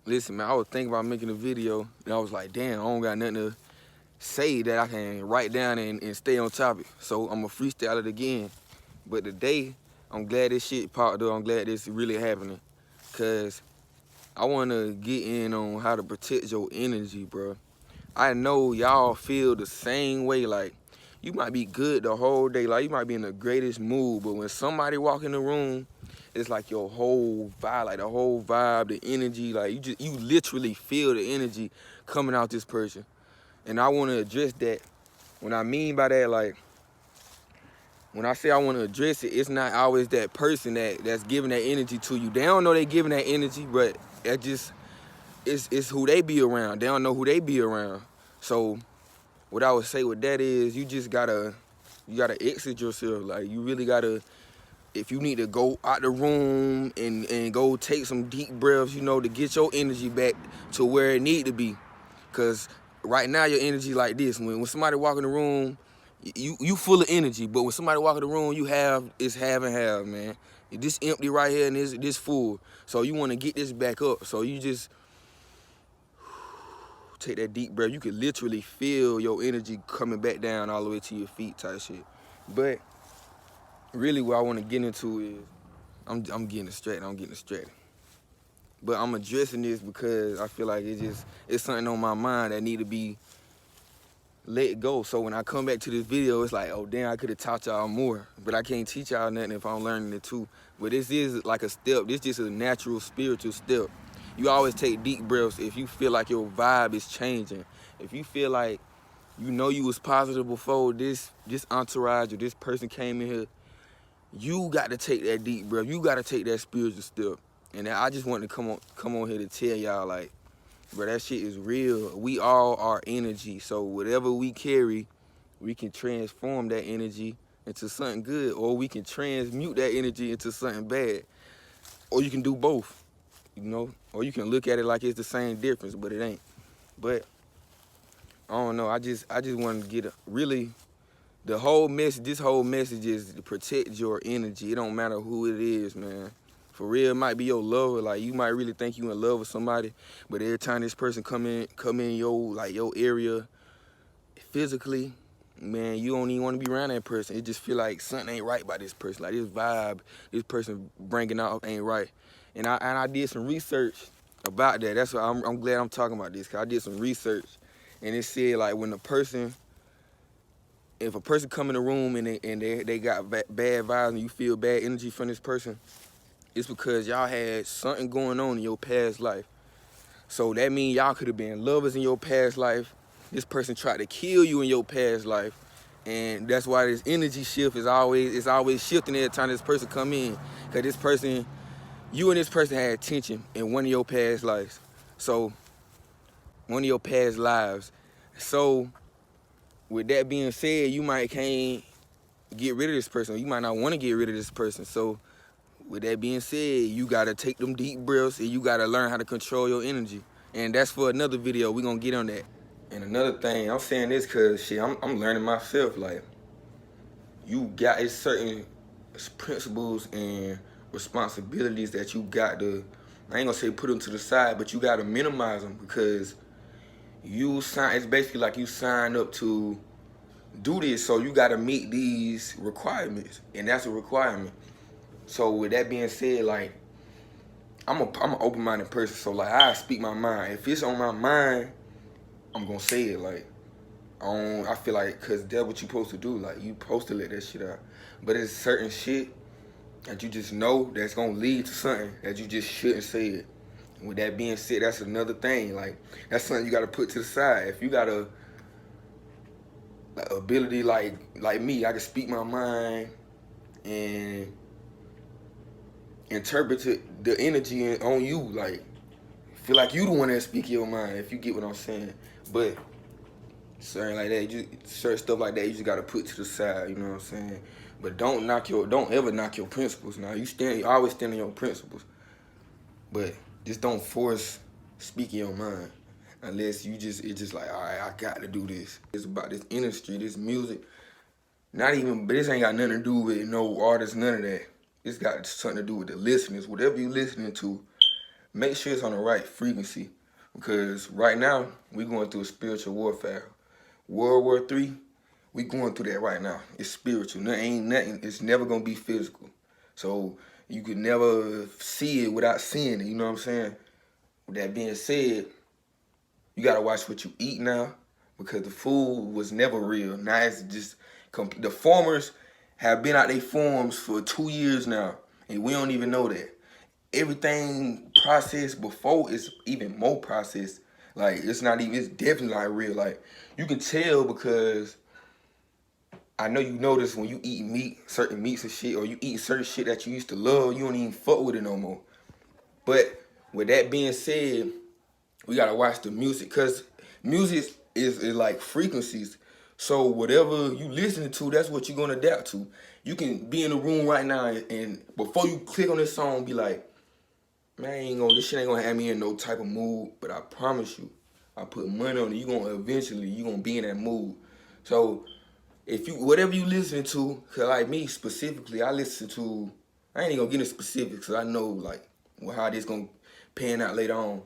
Listen, man, I was thinking about making a video, and I was like, damn, I don't got nothing to say that I can write down and stay on topic. So I'm going to freestyle it again. But today, I'm glad this shit popped up. I'm glad this is really happening. Because I want to get in on how to protect your energy, bro. I know y'all feel the same way. Like, you might be good the whole day. Like, you might be in the greatest mood. But when somebody walk in the room, it's like your whole vibe, like the whole vibe, the energy. Like, you literally feel the energy coming out this person. And I want to address that. When I mean by that, like, when I say I want to address it, it's not always that person that's giving that energy to you. They don't know they giving that energy, but that just, it's who they be around. They don't know who they be around. So what I would say with that is you gotta exit yourself. Like, you really gotta, if you need to go out the room and go take some deep breaths, to get your energy back to where it need to be. Cause right now your energy like this. When somebody walk in the room, you full of energy, but when somebody walk in the room, it's half and half, man. This empty right here and this full. So you want to get this back up. So you just take that deep breath. You can literally feel your energy coming back down all the way to your feet type shit. But really what I want to get into is, I'm getting distracted. But I'm addressing this because I feel like it's something on my mind that need to be let go. So when I come back to this video, it's like, oh damn, I could have taught y'all more. But I can't teach y'all nothing if I'm learning it too. But this is like a step. This just a natural spiritual step. You always take deep breaths if you feel like your vibe is changing. If you feel like you was positive before this entourage or this person came in here, you got to take that deep breath. You got to take that spiritual step. And I just wanted to come on here to tell y'all, like, bro, that shit is real. We all are energy. So whatever we carry, we can transform that energy into something good, or we can transmute that energy into something bad. Or you can do both, Or you can look at it like it's the same difference, but it ain't. But I don't know. I just want to get really the whole message. This whole message is to protect your energy. It don't matter who it is, man. For real, it might be your lover. Like, you might really think you in love with somebody, but every time this person come in your area physically, man, you don't even want to be around that person. It just feel like something ain't right about this person. Like, this vibe, this person bringing out ain't right. And I did some research about that. That's why I'm glad I'm talking about this, because I did some research, and it said, like, if a person come in the room and they got bad vibes and you feel bad energy from this person, it's because y'all had something going on in your past life. So that means y'all could have been lovers in your past life. This person tried to kill you in your past life. And that's why this energy shift is always shifting every time this person come in. Cause you and this person had tension in one of your past lives. So, one of your past lives. So, with that being said, you might can't get rid of this person. You might not want to get rid of this person. So, with that being said, you gotta take them deep breaths and you gotta learn how to control your energy. And that's for another video. We're gonna get on that. And another thing, I'm saying this because shit, I'm learning myself. Like, it's certain principles and responsibilities that you got to, I ain't gonna say put them to the side, but you gotta minimize them, because it's basically like you signed up to do this, so you gotta meet these requirements, and that's a requirement. So with that being said, like, I'm an open-minded person, so like, I speak my mind. If it's on my mind, I'm gonna say it. Like, I feel like, cause that's what you supposed to do. Like, you supposed to let that shit out. But it's certain shit that you just know that's gonna lead to something that you just shouldn't say it. And with that being said, that's another thing. Like, that's something you gotta put to the side. If you got a ability like me, I can speak my mind and interpret the energy on you. Like, feel like you the one that speak your mind, if you get what I'm saying. But certain stuff like that, you just gotta put to the side. You know what I'm saying? But don't ever knock your principles. Now, you always stand on your principles, but just don't force speaking your mind, unless it's just like, all right, I got to do this. It's about this industry, this music. But this ain't got nothing to do with no artists, none of that. It's got something to do with the listeners. Whatever you listening to, make sure it's on the right frequency. Because right now, we going through a spiritual warfare. World War III, we going through that right now. It's spiritual. Ain't nothing. It's never going to be physical. So you could never see it without seeing it. You know what I'm saying? With that being said, you got to watch what you eat now, because the food was never real. Now it's just, the farmers have been out their farms for 2 years now, and we don't even know that. Everything processed before is even more processed. Like, it's definitely not real. Like, you can tell, because I know you notice when you eat meat, certain meats and shit, or you eat certain shit that you used to love, you don't even fuck with it no more. But with that being said, we gotta watch the music, because music is like frequencies. So whatever you listening to, that's what you're gonna adapt to. You can be in the room right now, and before you click on this song, be like, man, this shit ain't gonna have me in no type of mood. But I promise you, I put money on it, you gonna be in that mood. So if you, whatever you listen to, cause like me specifically, I ain't even gonna get into specifics, cause I know like how this gonna pan out later on.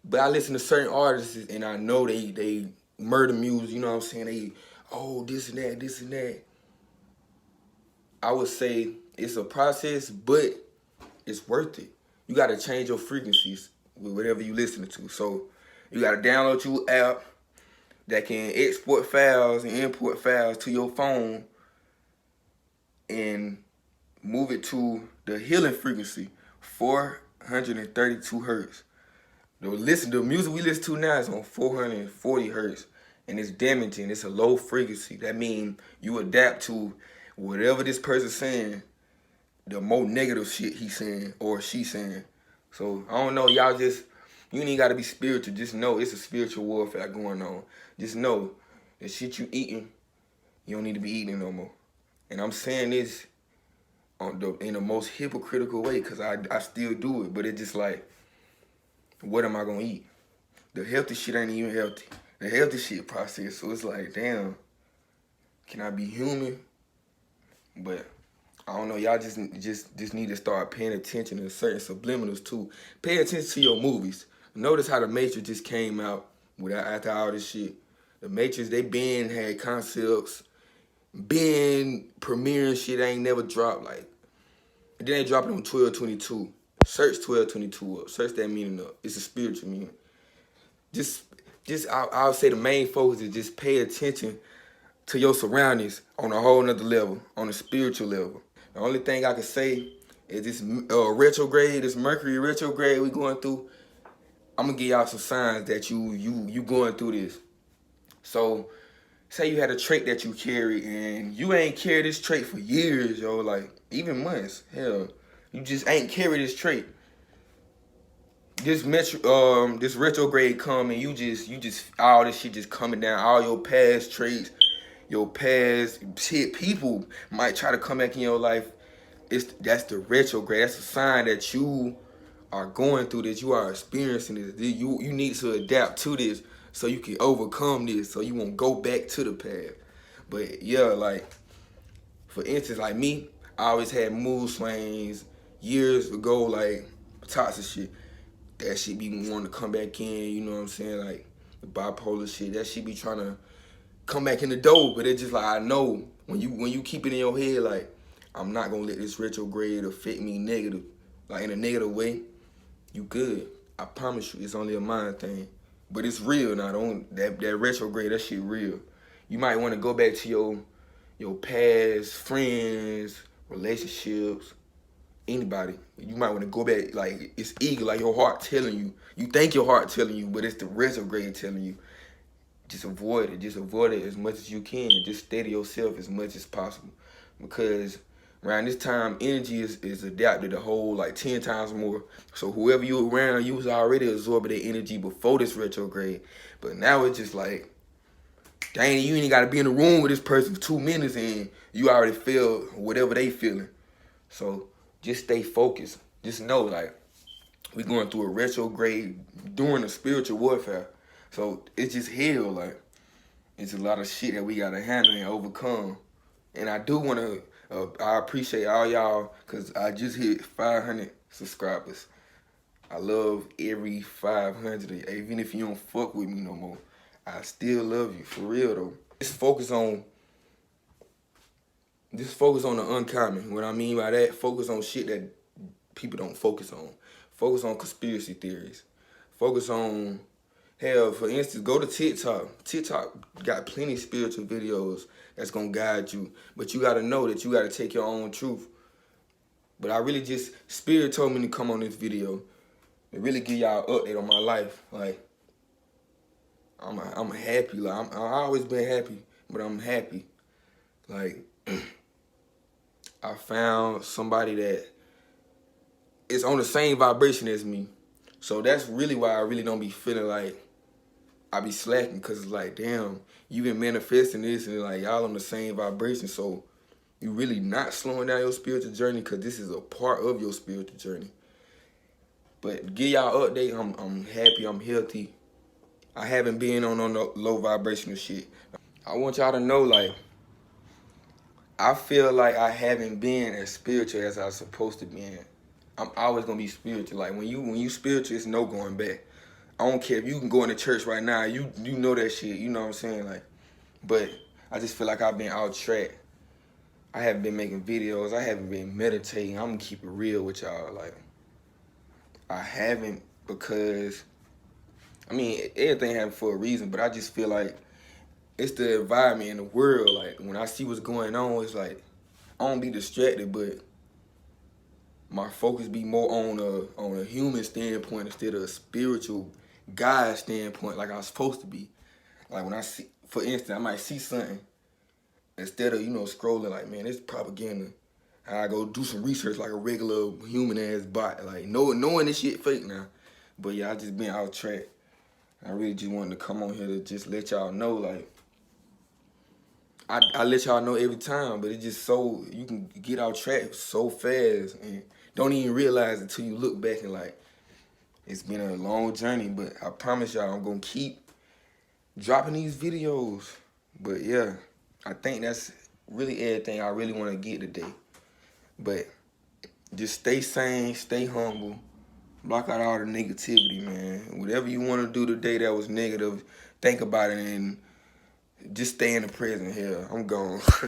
But I listen to certain artists, and I know they murder music, you know what I'm saying? They, this and that, this and that. I would say it's a process, but it's worth it. You gotta change your frequencies with whatever you listening to. So you gotta download your app that can export files and import files to your phone and move it to the healing frequency, 432 hertz. The music we listen to now is on 440 hertz, and it's damaging. It's a low frequency. That means you adapt to whatever this person's saying, the more negative shit he's saying or she's saying. So I don't know, y'all you ain't gotta be spiritual. Just know it's a spiritual warfare going on. Just know the shit you eating, you don't need to be eating no more. And I'm saying this in the most hypocritical way, because I still do it, but it's just like, what am I gonna eat? The healthy shit ain't even healthy. The healthy shit processed. So it's like, damn, can I be human? But I don't know, y'all just need to start paying attention to certain subliminals too. Pay attention to your movies. Notice how The Matrix just came out after all this shit. The Matrix, they been had concepts, been premiering shit they ain't never dropped. Like, and then they dropped it on 12/22. Search 12/22 up. Search that meaning up. It's a spiritual meaning. I'll say the main focus is just pay attention to your surroundings on a whole nother level, on a spiritual level. The only thing I can say is this retrograde, this Mercury retrograde we going through. I'm gonna give y'all some signs that you going through this. So, say you had a trait that you carry, and you ain't carried this trait for years, yo, like even months. Hell, you just ain't carried this trait. This retrograde coming, you just all this shit just coming down, all your past traits, your past shit. People might try to come back in your life. That's the retrograde. That's a sign that you are going through this. You are experiencing this. You need to adapt to this so you can overcome this, so you won't go back to the past. But yeah, like for instance, like me, I always had mood swings years ago, like toxic shit. That shit be wanting to come back in, you know what I'm saying? Like the bipolar shit, that shit be trying to come back in the door. But it's just like, I know when you keep it in your head, like, I'm not gonna let this retrograde affect me negative, like in a negative way, you good. I promise you, it's only a mind thing. But it's real now. That retrograde, that shit real. You might want to go back to your past friends, relationships, anybody. You might want to go back, like it's ego, like your heart telling you. You think your heart telling you, but it's the retrograde telling you. Just avoid it. Just avoid it as much as you can. Just steady yourself as much as possible. Because around this time, energy is adapted a whole like 10 times more. So whoever you around, you was already absorbing their energy before this retrograde. But now it's just like, dang, you ain't got to be in the room with this person for 2 minutes and you already feel whatever they feeling. So just stay focused. Just know, like, we going through a retrograde during a spiritual warfare. So it's just hell, like, it's a lot of shit that we got to handle and overcome. And I do want to, I appreciate all y'all, because I just hit 500 subscribers. I love every 500 of you. Even if you don't fuck with me no more, I still love you, for real though. Just focus on the uncommon. What I mean by that, focus on shit that people don't focus on. Focus on conspiracy theories. Focus on, hell, for instance, go to TikTok. TikTok got plenty of spiritual videos that's gonna guide you. But you gotta know that you gotta take your own truth. But I really just, Spirit told me to come on this video and really give y'all an update on my life. Like, I'm happy. Like, I always been happy, but I'm happy. Like, I found somebody that is on the same vibration as me. So that's really why I really don't be feeling like I be slacking, because it's like, damn, you been manifesting this and like y'all on the same vibration. So you really not slowing down your spiritual journey, because this is a part of your spiritual journey. But give y'all an update, I'm happy, I'm healthy. I haven't been on no low vibrational shit. I want y'all to know, like, I feel like I haven't been as spiritual as I was supposed to be. I'm always gonna be spiritual. Like when you spiritual, it's no going back. I don't care if you can go into church right now, you know that shit, you know what I'm saying? Like, but I just feel like I've been out track. I haven't been making videos, I haven't been meditating. I'm gonna keep it real with y'all. Like, I haven't, because I mean everything happened for a reason, but I just feel like it's the environment in the world. Like when I see what's going on, it's like I don't be distracted, but my focus be more on a human standpoint instead of a spiritual God standpoint, like I was supposed to be. Like when I see, for instance, I might see something, instead of, scrolling like, man, it's propaganda. I go do some research like a regular human ass bot, like knowing this shit fake now. But yeah, I just been out track. I really just wanted to come on here to just let y'all know, like, I let y'all know every time, but it's just so, you can get out track so fast and don't even realize it until you look back and like, it's been a long journey, but I promise y'all I'm gonna keep dropping these videos. But yeah, I think that's really everything I really wanna get today. But just stay sane, stay humble, block out all the negativity, man. Whatever you wanna do today that was negative, think about it and just stay in the present here. I'm gone.